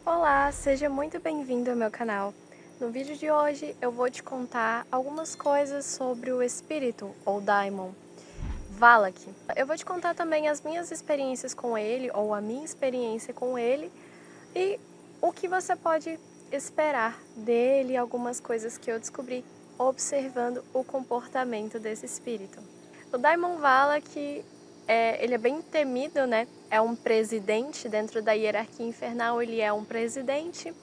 Olá, seja muito bem-vindo ao meu canal. No vídeo de hoje eu vou te contar algumas coisas sobre o espírito, ou daimon, Valak. Eu vou te contar também as minhas experiências com ele, ou a minha experiência com ele, e o que você pode esperar dele, algumas coisas que eu descobri observando o comportamento desse espírito. O Daimon Valak, ele é bem temido, né? É um presidente dentro da hierarquia infernal, ele é um presidente.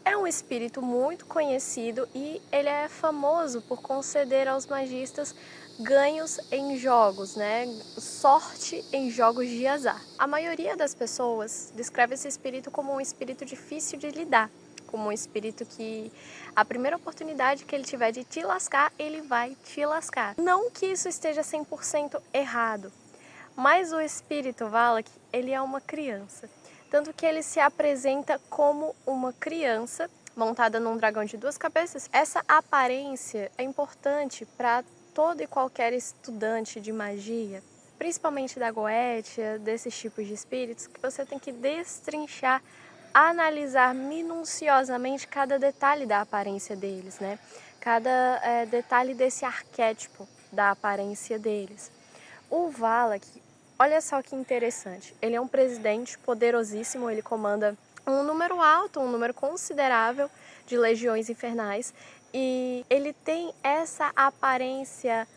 É um espírito muito conhecido e ele é famoso por conceder aos magistas ganhos em jogos, né? Sorte em jogos de azar. A maioria das pessoas descreve esse espírito como um espírito difícil de lidar, como um espírito que a primeira oportunidade que ele tiver de te lascar, ele vai te lascar. Não que isso esteja 100% errado, mas o espírito Valak, ele é uma criança. Tanto que ele se apresenta como uma criança montada num dragão de duas cabeças. Essa aparência é importante para todo e qualquer estudante de magia, principalmente da Goetia, desses tipos de espíritos, que você tem que destrinchar, analisar minuciosamente cada detalhe da aparência deles, né? Cada detalhe desse arquétipo da aparência deles. O Valak, olha só que interessante, ele é um presidente poderosíssimo, ele comanda um número alto, um número considerável de legiões infernais e ele tem essa aparência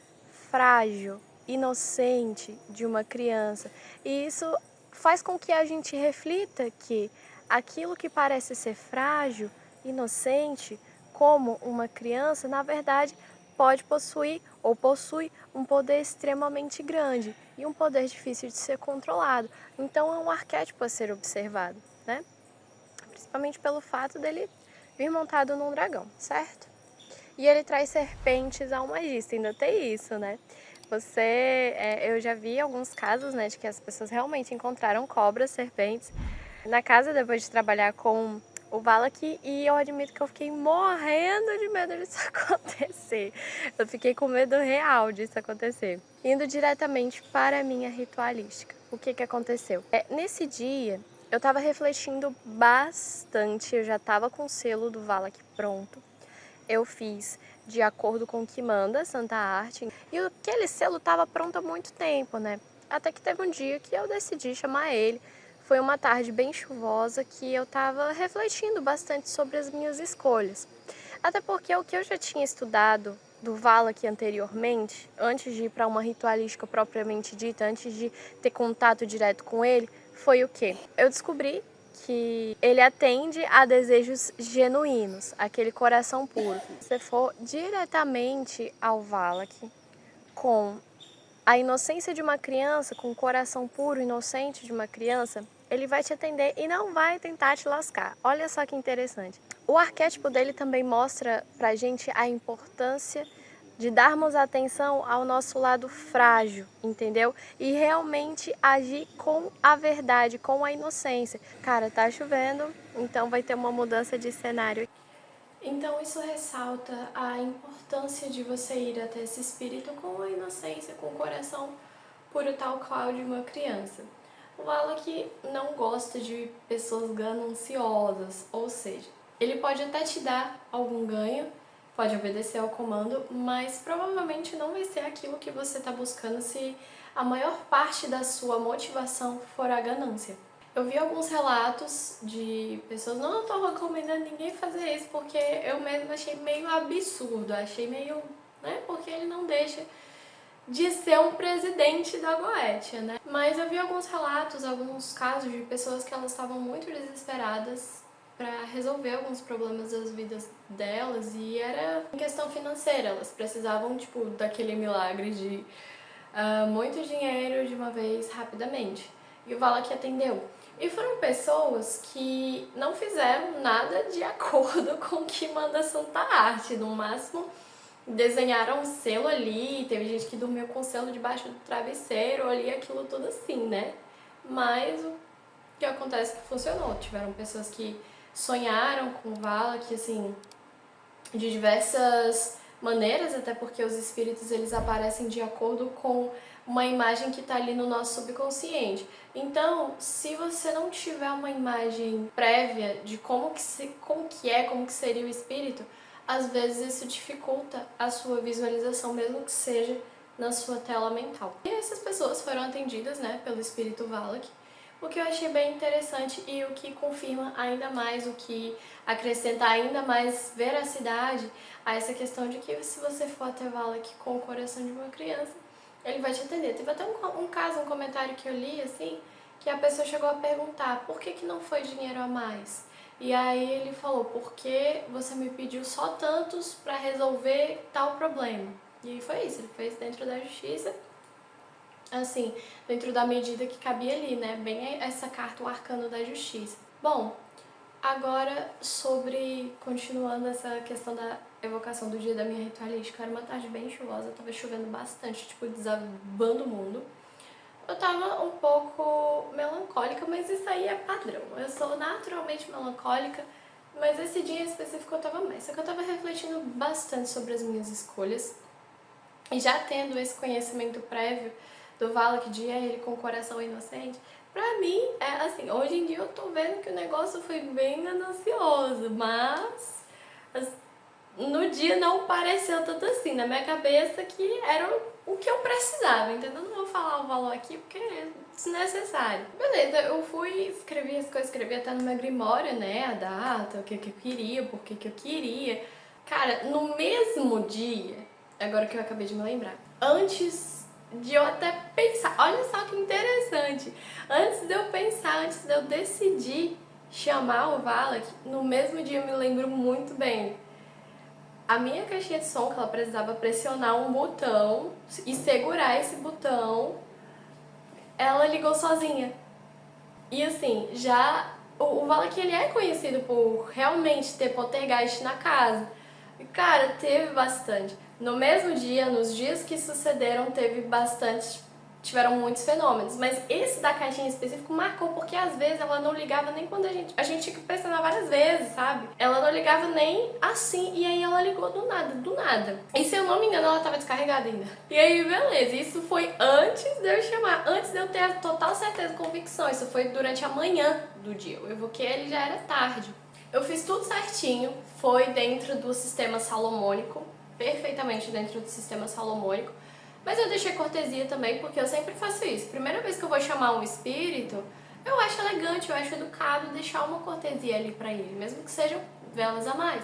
frágil, inocente de uma criança. E isso faz com que a gente reflita que aquilo que parece ser frágil, inocente, como uma criança, na verdade pode possuir ou possui um poder extremamente grande e um poder difícil de ser controlado. Então é um arquétipo a ser observado, né? Principalmente pelo fato dele vir montado num dragão, certo? E ele traz serpentes ao magista, ainda tem isso, né? Eu já vi alguns casos, né, de que as pessoas realmente encontraram cobras, serpentes na casa depois de trabalhar com o Valak, e eu admito que eu fiquei morrendo de medo disso acontecer. Eu fiquei com medo real disso acontecer. Indo diretamente para a minha ritualística. O que aconteceu? Nesse dia, eu estava refletindo bastante, eu já estava com o selo do Valak pronto. Eu fiz de acordo com o que manda Santa Arte. E aquele selo estava pronto há muito tempo, né? Até que teve um dia que eu decidi chamar ele. Foi uma tarde bem chuvosa que eu estava refletindo bastante sobre as minhas escolhas. Até porque o que eu já tinha estudado do Valak anteriormente, antes de ir para uma ritualística propriamente dita, antes de ter contato direto com ele, foi o quê? Eu descobri que ele atende a desejos genuínos, aquele coração puro. Se você for diretamente ao Valak com a inocência de uma criança, com o coração puro, inocente de uma criança, ele vai te atender e não vai tentar te lascar. Olha só que interessante. O arquétipo dele também mostra pra gente a importância de darmos atenção ao nosso lado frágil, entendeu? E realmente agir com a verdade, com a inocência. Cara, tá chovendo, então vai ter uma mudança de cenário. Então isso ressalta a importância de você ir até esse espírito com a inocência, com o coração puro tal qual de uma criança. O Valak não gosta de pessoas gananciosas, ou seja, ele pode até te dar algum ganho, pode obedecer ao comando, mas provavelmente não vai ser aquilo que você está buscando se a maior parte da sua motivação for a ganância. Eu vi alguns relatos de pessoas, não estou recomendando ninguém fazer isso, porque eu mesma achei meio absurdo, achei meio, né, porque ele não deixa de ser um presidente da Goetia, né? Mas eu vi alguns relatos, alguns casos de pessoas que elas estavam muito desesperadas para resolver alguns problemas das vidas delas e era em questão financeira, elas precisavam, tipo, daquele milagre de muito dinheiro de uma vez, rapidamente. E o Valak atendeu. E foram pessoas que não fizeram nada de acordo com o que manda Santa Arte. No máximo, desenharam um selo ali, teve gente que dormiu com o selo debaixo do travesseiro ali, aquilo tudo assim, né? Mas o que acontece é que funcionou. Tiveram pessoas que sonharam com o Valak, assim, de diversas maneiras, até porque os espíritos eles aparecem de acordo com uma imagem que está ali no nosso subconsciente. Então, se você não tiver uma imagem prévia de como que seria o espírito, às vezes isso dificulta a sua visualização, mesmo que seja na sua tela mental. E essas pessoas foram atendidas, né, pelo espírito Valak, o que eu achei bem interessante e o que confirma ainda mais, o que acrescenta ainda mais veracidade a essa questão de que se você for até Valak com o coração de uma criança, ele vai te atender. Teve até um caso, um comentário que eu li, assim, que a pessoa chegou a perguntar por que não foi dinheiro a mais? E aí ele falou, porque você me pediu só tantos para resolver tal problema. E aí foi isso, ele fez dentro da justiça, assim, dentro da medida que cabia ali, né? Bem essa carta, o arcano da justiça. Bom, agora continuando essa questão da evocação do dia da minha ritualística, era uma tarde bem chuvosa, tava chovendo bastante, tipo, desabando o mundo. Eu tava um pouco melancólica, mas isso aí é padrão. Eu sou naturalmente melancólica, mas esse dia em específico eu tava mais. Só que eu tava refletindo bastante sobre as minhas escolhas. E já tendo esse conhecimento prévio do Valak de ele com o coração inocente, pra mim, é assim, hoje em dia eu tô vendo que o negócio foi bem ganancioso, mas no dia não pareceu tanto assim, na minha cabeça que era o que eu precisava, entendeu? Não vou falar o valor aqui porque é desnecessário. Beleza, eu fui, escrevi as coisas, escrevi até no meu grimório, né, a data, o que eu queria, por que eu queria. Cara, no mesmo dia, agora que eu acabei de me lembrar, antes de eu até pensar, olha só que interessante, antes de eu pensar, antes de eu decidir chamar o Valak, no mesmo dia eu me lembro muito bem. A minha caixinha de som, que ela precisava pressionar um botão e segurar esse botão, ela ligou sozinha. E assim, já o Valak ele é conhecido por realmente ter poltergeist na casa. E cara, teve bastante. No mesmo dia, nos dias que sucederam, tiveram muitos fenômenos, mas esse da caixinha específico marcou porque às vezes ela não ligava nem quando a gente tinha que pressionar várias vezes, sabe? Ela não ligava nem assim, e aí ela ligou do nada, do nada. E se eu não me engano, ela tava descarregada ainda. E aí, beleza, isso foi antes de eu chamar, antes de eu ter a total certeza e convicção. Isso foi durante a manhã do dia. Eu evoquei ele já era tarde. Eu fiz tudo certinho, foi dentro do sistema salomônico, perfeitamente dentro do sistema salomônico. Mas eu deixei cortesia também, porque eu sempre faço isso. Primeira vez que eu vou chamar um espírito, eu acho elegante, eu acho educado deixar uma cortesia ali pra ele, mesmo que sejam velas a mais.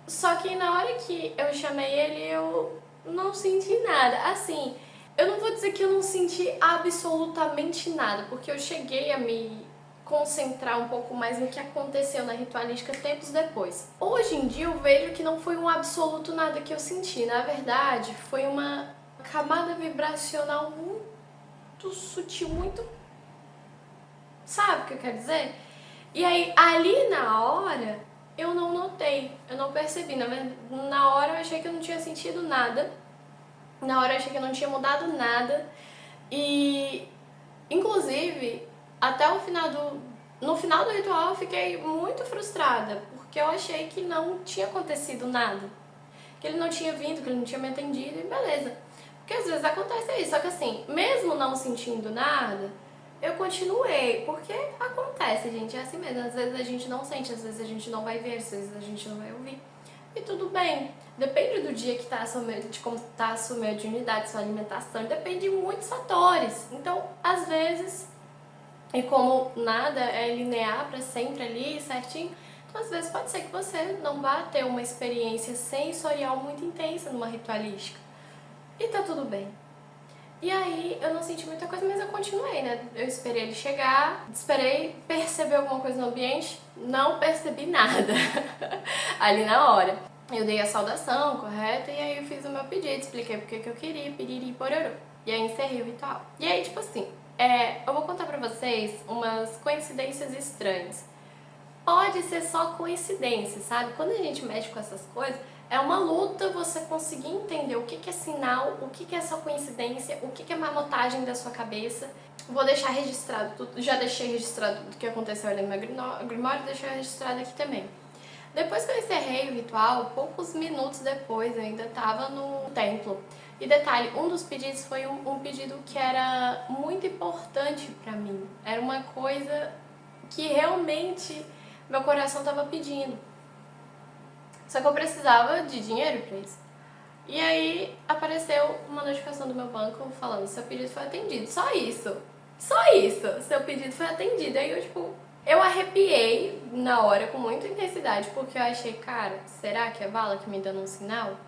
Só que na hora que eu chamei ele, eu não senti nada. Assim, eu não vou dizer que eu não senti absolutamente nada, porque eu cheguei a me concentrar um pouco mais no que aconteceu na ritualística tempos depois. Hoje em dia eu vejo que não foi um absoluto nada que eu senti. Na verdade, foi uma camada vibracional muito sutil, muito... Sabe o que eu quero dizer? E aí, ali na hora, eu não notei, eu não percebi. Na hora eu achei que eu não tinha sentido nada. Na hora eu achei que eu não tinha mudado nada. E, inclusive, até no final do ritual eu fiquei muito frustrada, porque eu achei que não tinha acontecido nada. Que ele não tinha vindo, que ele não tinha me atendido, e beleza. Porque às vezes acontece isso, só que assim, mesmo não sentindo nada, eu continuei, porque acontece, gente, é assim mesmo. Às vezes a gente não sente, às vezes a gente não vai ver, às vezes a gente não vai ouvir. E tudo bem. Depende do dia que tá de como tá a sua mediunidade, sua alimentação, depende de muitos fatores. Então, às vezes, e como nada é linear para sempre ali, certinho, então às vezes pode ser que você não vá ter uma experiência sensorial muito intensa numa ritualística. E tá tudo bem. E aí eu não senti muita coisa, mas eu continuei, né? Eu esperei ele chegar, esperei perceber alguma coisa no ambiente, não percebi nada ali na hora. Eu dei a saudação correta e aí eu fiz o meu pedido, expliquei porque que eu queria, piriri, pororô. E aí encerrei o ritual. E aí, tipo assim, eu vou contar pra vocês umas coincidências estranhas. Pode ser só coincidência, sabe? Quando a gente mexe com essas coisas, é uma luta você conseguir entender o que é sinal, o que é só coincidência, o que é marmotagem da sua cabeça. Vou deixar registrado tudo, já deixei registrado tudo que aconteceu ali no meu grimório, deixei registrado aqui também. Depois que eu encerrei o ritual, poucos minutos depois eu ainda estava no templo. E detalhe, um dos pedidos foi um pedido que era muito importante pra mim. Era uma coisa que realmente meu coração estava pedindo. Só que eu precisava de dinheiro pra isso. E aí apareceu uma notificação do meu banco falando: seu pedido foi atendido. Só isso. Só isso. Seu pedido foi atendido. Aí eu arrepiei na hora com muita intensidade, porque eu achei, cara, será que é Vala que me dando um sinal?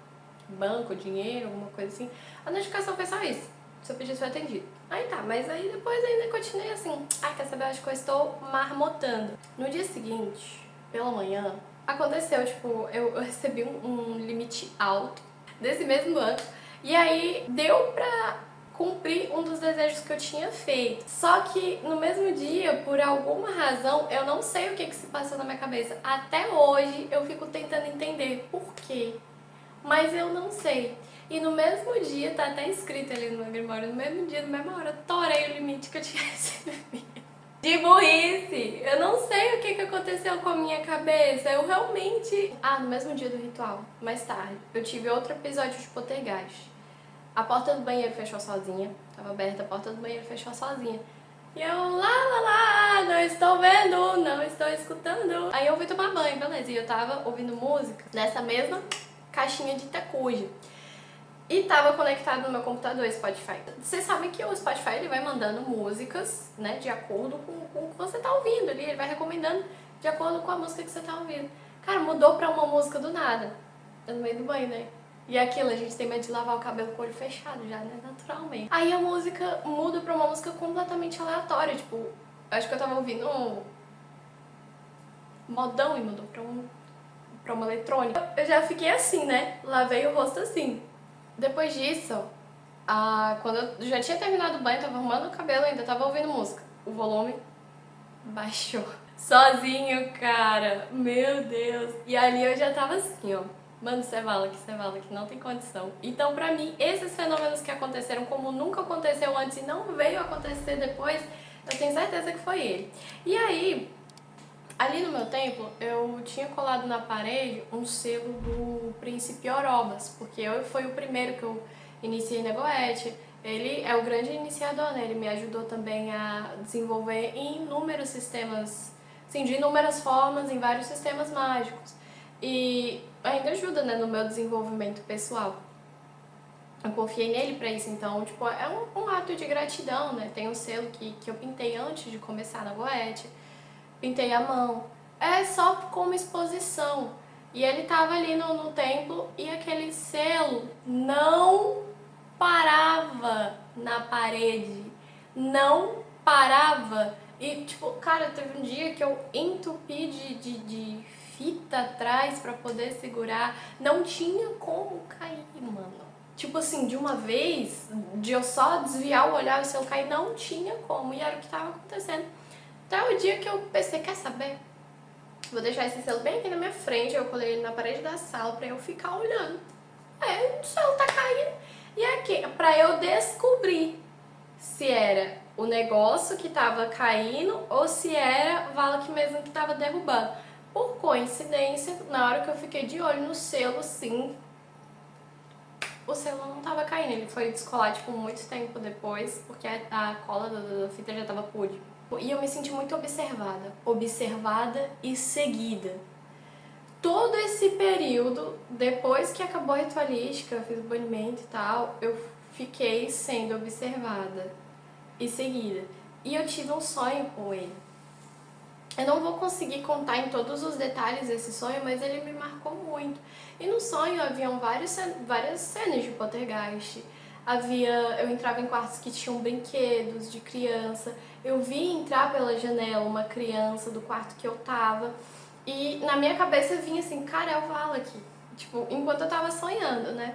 Banco, dinheiro, alguma coisa assim. A notificação foi só isso. Seu pedido foi atendido. Aí tá, mas aí depois ainda continuei assim. Ah, quer saber? Acho que eu estou marmotando. No dia seguinte, pela manhã, aconteceu, tipo, eu recebi um limite alto desse mesmo banco. E aí deu pra cumprir um dos desejos que eu tinha feito. Só que no mesmo dia, por alguma razão, eu não sei o que se passou na minha cabeça. Até hoje eu fico tentando entender por quê. Mas eu não sei. E no mesmo dia, tá até escrito ali no meu grimório, no mesmo dia, na mesma hora, torei o limite que eu tinha recebido. De burrice! Eu não sei o que aconteceu com a minha cabeça. Eu realmente... Ah, no mesmo dia do ritual, mais tarde, eu tive outro episódio de poltergeist. A porta do banheiro fechou sozinha. Tava aberta, a porta do banheiro fechou sozinha. E eu, lá, não estou vendo, não estou escutando. Aí eu fui tomar banho, beleza. E eu tava ouvindo música nessa mesma caixinha de Takuja. E tava conectado no meu computador Spotify. Vocês sabem que o Spotify ele vai mandando músicas, né, de acordo com o que você tá ouvindo ali. Ele vai recomendando de acordo com a música que você tá ouvindo. Cara, mudou pra uma música do nada. Eu no meio do banho, né? E aquilo, a gente tem medo de lavar o cabelo com o olho fechado já, né? Naturalmente. Aí a música muda pra uma música completamente aleatória. Tipo, acho que eu tava ouvindo um modão e mudou pra uma eletrônica. Eu já fiquei assim, né? Lavei o rosto assim. Depois disso, quando eu já tinha terminado o banho, tava arrumando o cabelo, ainda tava ouvindo música. O volume baixou. Sozinho, cara. Meu Deus. E ali eu já tava assim, ó. Mano, você vala que não tem condição. Então, pra mim, esses fenômenos que aconteceram como nunca aconteceu antes e não veio acontecer depois, eu tenho certeza que foi ele. E aí, ali no meu templo, eu tinha colado na parede um selo do Príncipe Orobas, porque foi o primeiro que eu iniciei na Goethe. Ele é o grande iniciador, né? Ele me ajudou também a desenvolver em inúmeros sistemas, assim, de inúmeras formas, em vários sistemas mágicos. E ainda ajuda, né, no meu desenvolvimento pessoal. Eu confiei nele pra isso, então, tipo, é um ato de gratidão, né? Tem um selo que eu pintei antes de começar na Goethe, pintei a mão. É só como exposição. E ele tava ali no templo e aquele selo não parava na parede. Não parava. E, tipo, cara, teve um dia que eu entupi de fita atrás pra poder segurar. Não tinha como cair, mano. Tipo assim, de uma vez, de eu só desviar o olhar e o selo cair, não tinha como. E era o que tava acontecendo. Até o dia que eu pensei, quer saber? Vou deixar esse selo bem aqui na minha frente. Eu colei ele na parede da sala pra eu ficar olhando. O selo tá caindo. E aqui, pra eu descobrir se era o negócio que tava caindo ou se era Valak mesmo que tava derrubando. Por coincidência, na hora que eu fiquei de olho no selo, sim, o selo não tava caindo. Ele foi descolar, tipo, muito tempo depois, porque a cola da fita já tava podre. E eu me senti muito observada e seguida. Todo esse período, depois que acabou a ritualística, eu fiz o banimento e tal, eu fiquei sendo observada e seguida. E eu tive um sonho com ele. Eu não vou conseguir contar em todos os detalhes esse sonho, mas ele me marcou muito. E no sonho haviam várias cenas de poltergeist. Eu entrava em quartos que tinham brinquedos de criança. Eu vi entrar pela janela uma criança do quarto que eu tava. E na minha cabeça vinha assim, cara, é o Valak. Tipo, enquanto eu tava sonhando, né?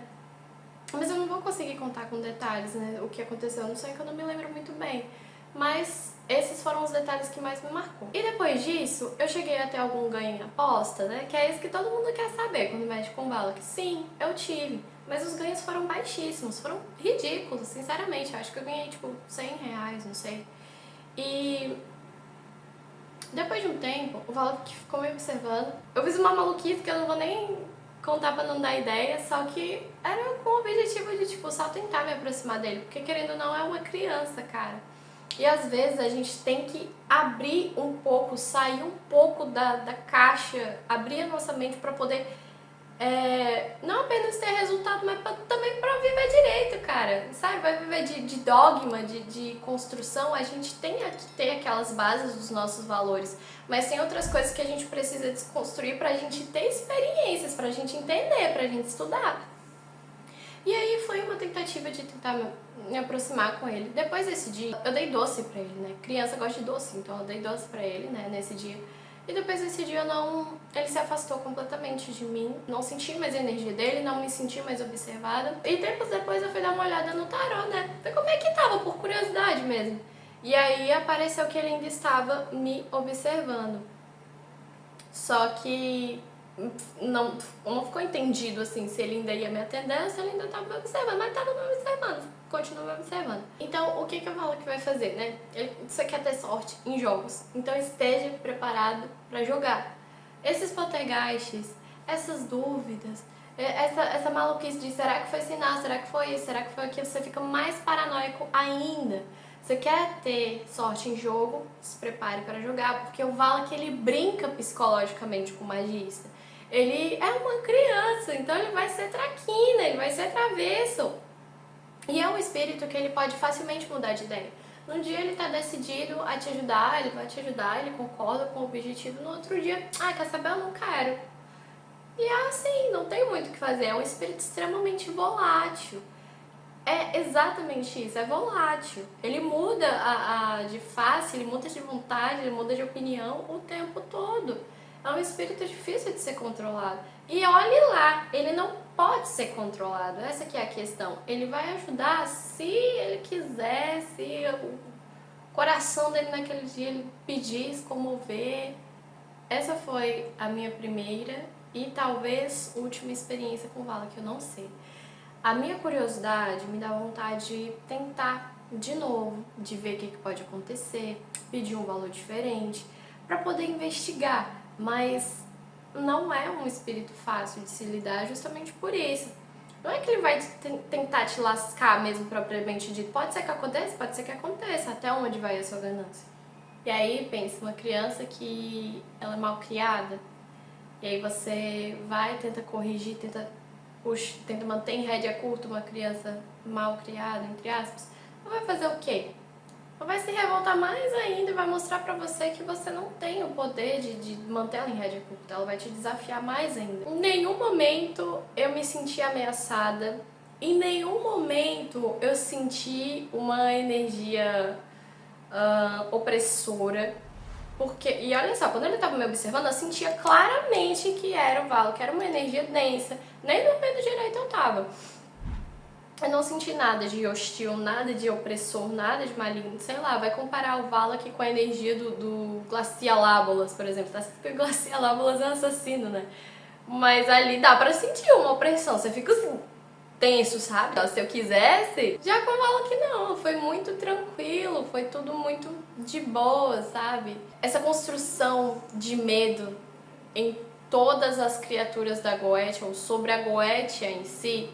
Mas eu não vou conseguir contar com detalhes, né? O que aconteceu no sonho, que eu não me lembro muito bem. Mas esses foram os detalhes que mais me marcou. E depois disso, eu cheguei a ter algum ganho em aposta, né? Que é isso que todo mundo quer saber quando mexe com Valak. Sim, eu tive. Mas os ganhos foram baixíssimos, foram ridículos, sinceramente. Eu acho que eu ganhei, tipo, R$100, não sei. E Depois de um tempo, o Valak ficou me observando. Eu fiz uma maluquice que eu não vou nem contar pra não dar ideia, só que era com o objetivo de, tipo, só tentar me aproximar dele, porque querendo ou não é uma criança, cara. E às vezes a gente tem que abrir um pouco, sair um pouco da caixa, abrir a nossa mente pra poder não apenas ter resultado, mas também pra viver direito, cara. Sabe, vai viver de dogma, de construção, a gente tem que ter aquelas bases dos nossos valores, mas tem outras coisas que a gente precisa desconstruir pra gente ter experiências, pra gente entender, pra gente estudar. E aí foi uma tentativa de tentar me aproximar com ele. Depois desse dia, eu dei doce pra ele, né? Criança gosta de doce, então eu dei doce pra ele, né, nesse dia. E depois desse dia ele se afastou completamente de mim, não senti mais a energia dele, não me senti mais observada. E tempos depois eu fui dar uma olhada no tarô, né? Ver como é que tava, por curiosidade mesmo. E aí apareceu que ele ainda estava me observando. Só que não ficou entendido assim se ele ainda ia me atender ou se ele ainda estava me observando, mas estava me observando, continua me observando. Então o que eu falo que vai fazer, né? Você quer ter sorte em jogos, então esteja preparado para jogar. Esses poltergeists, essas dúvidas, essa maluquice de será que foi sinal, será que foi isso, será que foi aquilo, você fica mais paranoico ainda. Você quer ter sorte em jogo, se prepare para jogar, porque o Valak ele brinca psicologicamente com o magista. Ele é uma criança, então ele vai ser traquina, ele vai ser travesso. E é um espírito que ele pode facilmente mudar de ideia. Num dia ele está decidido a te ajudar, ele vai te ajudar, ele concorda com o objetivo. No outro dia, quer saber? Eu não quero. E é assim, não tem muito o que fazer. É um espírito extremamente volátil. É exatamente isso, é volátil. Ele muda de face, ele muda de vontade, ele muda de opinião o tempo todo. É um espírito difícil de ser controlado. E olhe lá, ele não pode ser controlado. Essa que é a questão. Ele vai ajudar se ele quiser, se o coração dele naquele dia ele pedir, se comover. Essa foi a minha primeira e talvez última experiência com o Valak, que eu não sei. A minha curiosidade me dá vontade de tentar de novo, de ver o que pode acontecer, pedir um valor diferente, para poder investigar, mas não é um espírito fácil de se lidar justamente por isso. Não é que ele vai tentar te lascar mesmo propriamente dito, pode ser que aconteça, pode ser que aconteça, até onde vai a sua ganância? E aí, pensa, uma criança que ela é mal criada, e aí você vai, tenta corrigir, tenta manter em rédea curta uma criança mal criada, entre aspas, ela vai fazer o quê? Ela vai se revoltar mais ainda e vai mostrar pra você que você não tem o poder de manter ela em rédea curta. Ela vai te desafiar mais ainda. Em nenhum momento eu me senti ameaçada. Em nenhum momento eu senti uma energia opressora. E olha só, quando ele estava me observando, eu sentia claramente que era o Valak, que era uma energia densa. Nem dormindo direito eu tava. Eu não senti nada de hostil, nada de opressor, nada de maligno. Sei lá, vai comparar o Valak com a energia do Glacialábolas, por exemplo. Tá certo que o Glacialábolas é um assassino, né? Mas ali dá pra sentir uma opressão. Você fica assim, tenso, sabe? Se eu quisesse, já com o Valak não, foi muito tranquilo, foi tudo muito de boa, sabe? Essa construção de medo em todas as criaturas da Goetia, ou sobre a Goetia em si,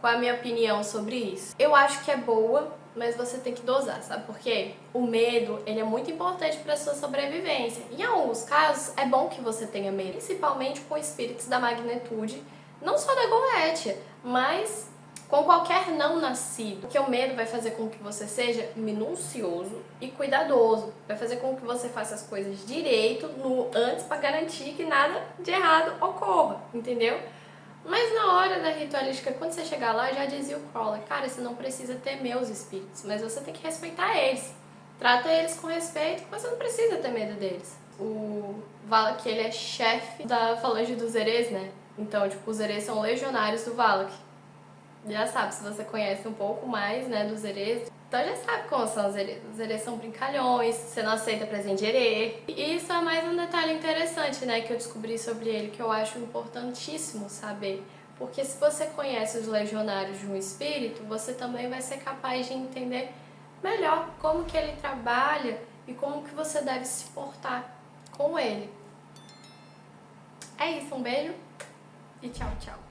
qual é a minha opinião sobre isso? Eu acho que é boa, mas você tem que dosar, sabe por quê? O medo, ele é muito importante para sua sobrevivência. Em alguns casos, é bom que você tenha medo, principalmente com espíritos da magnitude, não só da Goetia, mas com qualquer não nascido. Porque o medo vai fazer com que você seja minucioso e cuidadoso. Vai fazer com que você faça as coisas direito antes para garantir que nada de errado ocorra, entendeu? Mas na hora da ritualística, quando você chegar lá, já dizia o Crowley, cara, você não precisa temer os espíritos, mas você tem que respeitar eles. Trata eles com respeito, você não precisa ter medo deles. O Valak, ele é chefe da falange dos Erês, né? Então, tipo, os Erês são legionários do Valak. Já sabe, se você conhece um pouco mais, né, dos Erês, então já sabe como são os Erês. Os Erês são brincalhões, você não aceita presente de Erê. E isso é mais um detalhe interessante, né, que eu descobri sobre ele, que eu acho importantíssimo saber. Porque se você conhece os legionários de um espírito, você também vai ser capaz de entender melhor como que ele trabalha e como que você deve se portar. com ele. É isso, um beijo e tchau, tchau.